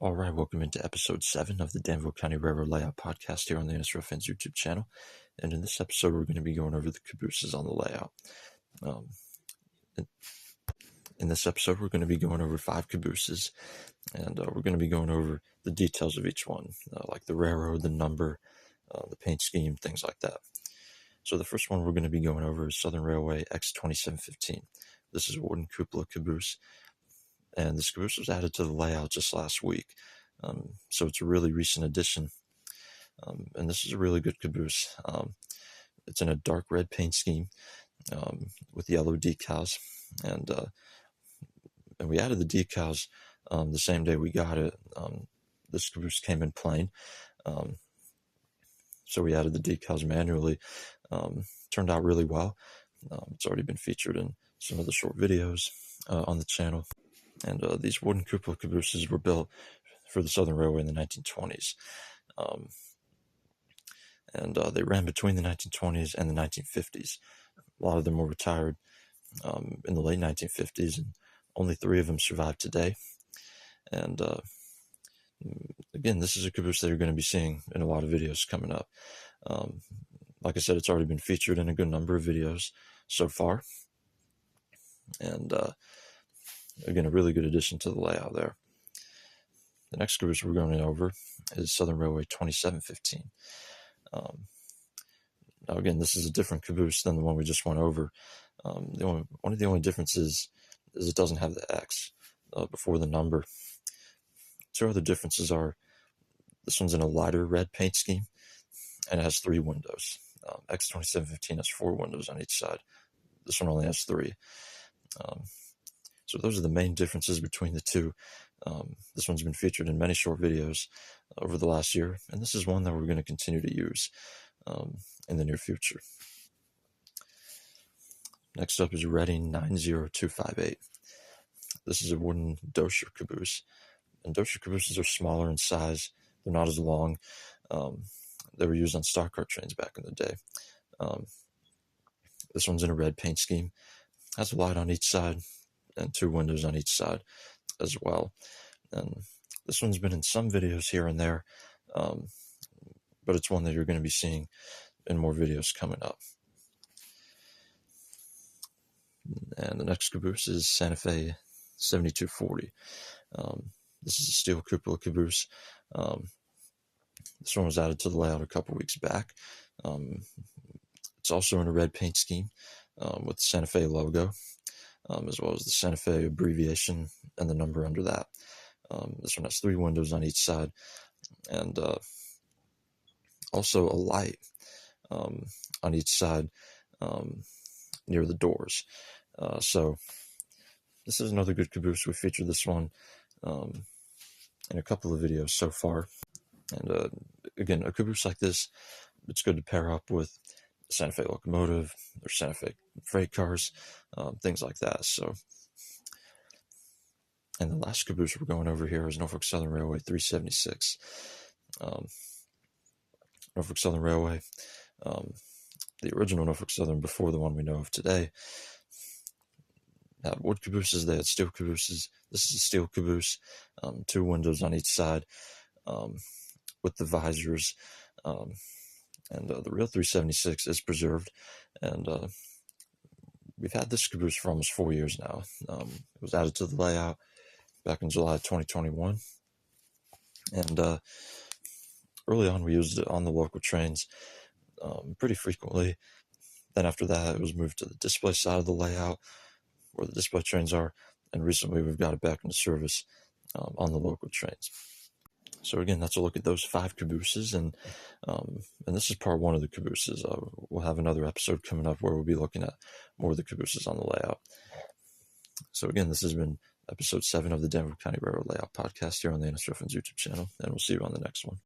All right, welcome into episode 7 of the Danville County Railroad Layout podcast here on the Rough Fans YouTube channel. And in this episode, we're going to be going over the cabooses on the layout. In this episode, we're going to be going over 5 cabooses, and we're going to be going over the details of each one, like the railroad, the number, the paint scheme, things like that. So the first one we're going to be going over is Southern Railway X2715. This is a wooden cupola caboose. And this caboose was added to the layout just last week. So it's a really recent addition. And this is a really good caboose. It's in a dark red paint scheme with yellow decals. And we added the decals the same day we got it. This caboose came in plain. So we added the decals manually. Turned out really well. It's already been featured in some of the short videos on the channel. And these wooden cupola cabooses were built for the Southern Railway in the 1920s. And they ran between the 1920s and the 1950s. A lot of them were retired in the late 1950s, and only 3 of them survive today. And again, this is a caboose that you're going to be seeing in a lot of videos coming up. Like I said, it's already been featured in a good number of videos so far. And again, a really good addition to the layout there. The next caboose we're going over is Southern Railway 2715. Now, again, this is a different caboose than the one we just went over. One of the only differences is it doesn't have the X before the number. 2 other differences are this one's in a lighter red paint scheme, and it has 3 windows. X2715 has 4 windows on each side. This one only has 3. So those are the main differences between the 2. This one's been featured in many short videos over the last year, and this is one that we're going to continue to use in the near future. Next up is Reading 90258. This is a wooden dosher caboose, and dosher cabooses are smaller in size. They're not as long. They were used on stock car trains back in the day. This one's in a red paint scheme, has a light on each side, and 2 windows on each side as well. And this one's been in some videos here and there, but it's one that you're going to be seeing in more videos coming up. And the next caboose is Santa Fe 7240. This is a steel cupola caboose. This one was added to the layout a couple weeks back. It's also in a red paint scheme with the Santa Fe logo, as well as the Santa Fe abbreviation and the number under that. This one has 3 windows on each side, and also a light on each side near the doors. So this is another good caboose. We featured this one in a couple of videos so far. And again, a caboose like this, it's good to pair up with the Santa Fe locomotive or Santa Fe freight cars, things like that. So, and the last caboose we're going over here is Norfolk Southern Railway 376. Norfolk Southern Railway, the original Norfolk Southern before the one we know of today, had wood cabooses. They had steel cabooses. This is a steel caboose, 2 windows on each side with the visors. And the real 376 is preserved, and we've had this caboose for almost 4 years now. It was added to the layout back in July 2021, and early on we used it on the local trains pretty frequently. Then after that, it was moved to the display side of the layout where the display trains are, and recently we've got it back into service on the local trains. So again, that's a look at those 5 cabooses, and this is part 1 of the cabooses. We'll have another episode coming up where we'll be looking at more of the cabooses on the layout. So again, this has been episode 7 of the Danville County Railroad Layout podcast here on the Rough Fans YouTube channel, and we'll see you on the next one.